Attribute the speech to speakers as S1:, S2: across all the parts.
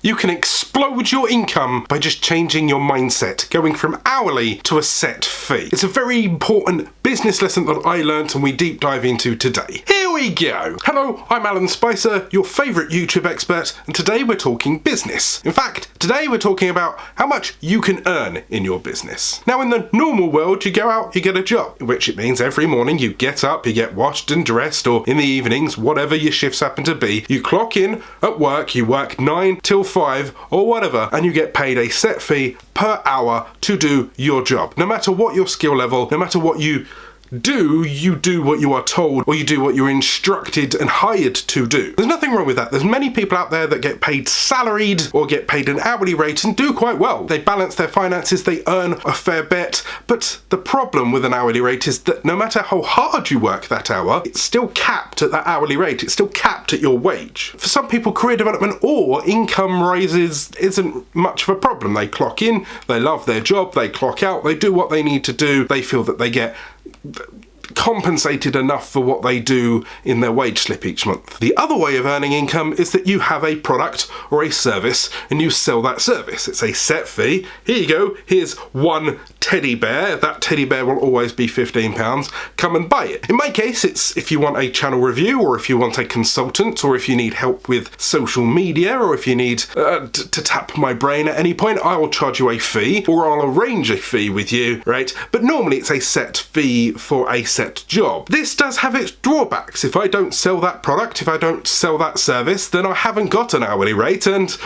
S1: You can explode your income by just changing your mindset, going from hourly to a set fee. It's a very important business lesson that I learned and we deep dive into today. Here we go. Hello, I'm Alan Spicer, your favourite YouTube expert, and today we're talking business. In fact, today we're talking about how much you can earn in your business. Now, in the normal world, you go out, you get a job, which it means every morning you get up, you get washed and dressed, or in the evenings, whatever your shifts happen to be, you clock in at work, you work 9 till 5 or whatever, and you get paid a set fee per hour to do your job. No matter what your skill level, no matter what you do what you are told, or you do what you're instructed and hired to do. There's nothing wrong with that. There's many people out there that get paid salaried or get paid an hourly rate and do quite well. They balance their finances, they earn a fair bit, but the problem with an hourly rate is that no matter how hard you work that hour, it's still capped at that hourly rate. It's still capped at your wage. For some people, career development or income rises isn't much of a problem. They clock in, they love their job, they clock out, they do what they need to do, they feel that they get compensated enough for what they do in their wage slip each month. The other way of earning income is that you have a product or a service and you sell that service. It's a set fee. Here you go, here's one teddy bear. That teddy bear will always be £15. Come and buy it. In my case, it's if you want a channel review, or if you want a consultant, or if you need help with social media, or if you need to tap my brain at any point, I will charge you a fee, or I'll arrange a fee with you, right? But normally it's a set fee for a set job. This does have its drawbacks. If I don't sell that product, if I don't sell that service, then I haven't got an hourly rate, and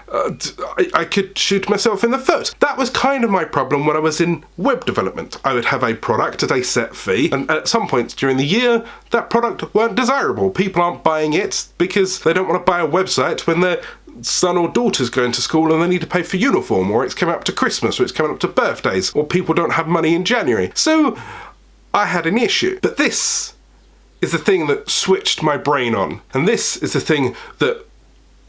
S1: I could shoot myself in the foot. That was kind of my problem when I was in web development. I would have a product at a set fee, and at some points during the year, that product weren't desirable. People aren't buying it because they don't want to buy a website when their son or daughter's going to school and they need to pay for uniform, or it's coming up to Christmas, or it's coming up to birthdays, or people don't have money in January. So I had an issue. But this is the thing that switched my brain on, and this is the thing that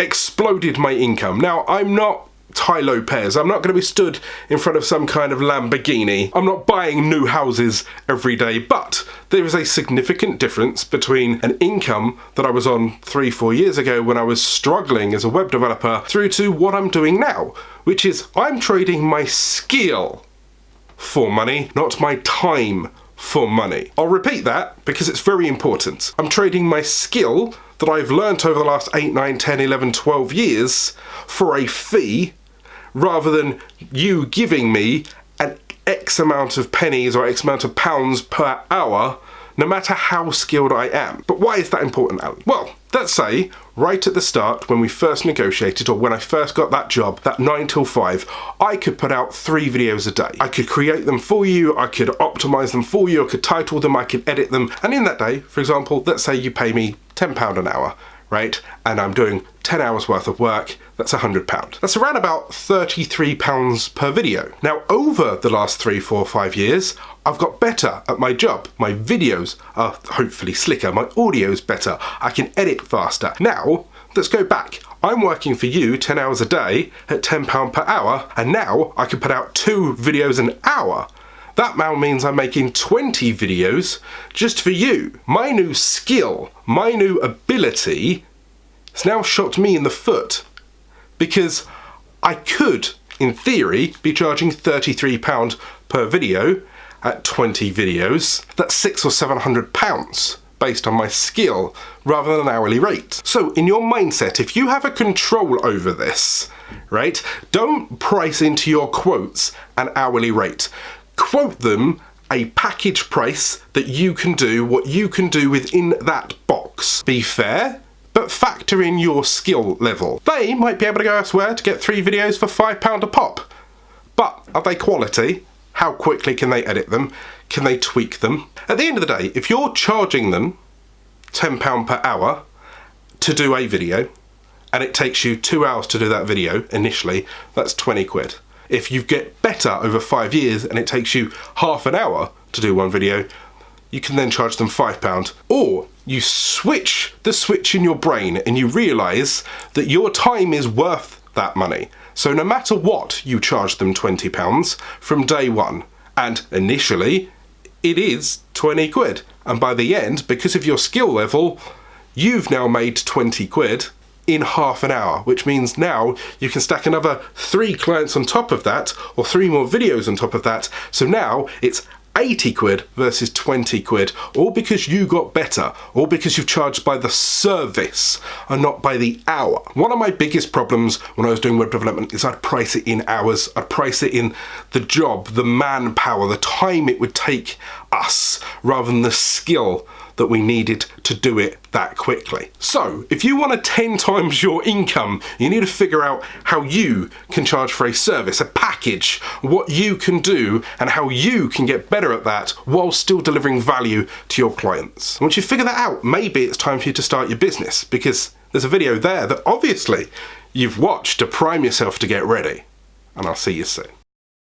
S1: exploded my income. Now, I'm not Tai Lopez. I'm not going to be stood in front of some kind of Lamborghini. I'm not buying new houses every day, but there is a significant difference between an income that I was on 3-4 years ago when I was struggling as a web developer through to what I'm doing now, which is I'm trading my skill for money, not my time for money. I'll repeat that because it's very important. I'm trading my skill that I've learnt over the last 8, 9, 10, 11, 12 years for a fee, rather than you giving me an X amount of pennies or X amount of pounds per hour, no matter how skilled I am. But why is that important, Alan? Well, let's say right at the start, when we first negotiated, or when I first got that job, that 9 till 5, I could put out 3 videos a day. I could create them for you, I could optimize them for you, I could title them, I could edit them. And in that day, for example, let's say you pay me £10 an hour, right? And I'm doing 10 hours worth of work, that's £100. That's around about £33 per video. Now, over the last 3, 4, 5 years, I've got better at my job. My videos are hopefully slicker, my audio's better, I can edit faster. Now, let's go back. I'm working for you 10 hours a day at £10 per hour, and now I can put out 2 videos an hour. That now means I'm making 20 videos just for you. My new skill, my new ability has now shot me in the foot, because I could, in theory, be charging £33 per video at 20 videos. That's £600 or £700 based on my skill rather than an hourly rate. So in your mindset, if you have a control over this, right, don't price into your quotes an hourly rate. Quote them a package price that you can do what you can do within that box. Be fair, but factor in your skill level. They might be able to go elsewhere to get 3 videos for £5 a pop. But are they quality? How quickly can they edit them? Can they tweak them? At the end of the day, if you're charging them £10 per hour to do a video, and it takes you 2 hours to do that video initially, that's 20 quid. If you get better over 5 years and it takes you half an hour to do one video, you can then charge them £5. Or you switch the switch in your brain and you realise that your time is worth that money. So no matter what, you charge them £20 from day one. And initially, it is 20 quid. And by the end, because of your skill level, you've now made 20 quid in half an hour, which means now you can stack another 3 clients on top of that, or 3 more videos on top of that. So now it's 80 quid versus 20 quid, all because you got better, all because you've charged by the service and not by the hour. One of my biggest problems when I was doing web development is I'd price it in hours, I'd price it in the job, the manpower, the time it would take us, rather than the skill that we needed to do it that quickly. So if you want to 10 times your income, you need to figure out how you can charge for a service, a package, what you can do and how you can get better at that while still delivering value to your clients. And once you figure that out, maybe it's time for you to start your business, because there's a video there that obviously you've watched to prime yourself to get ready. And I'll see you soon.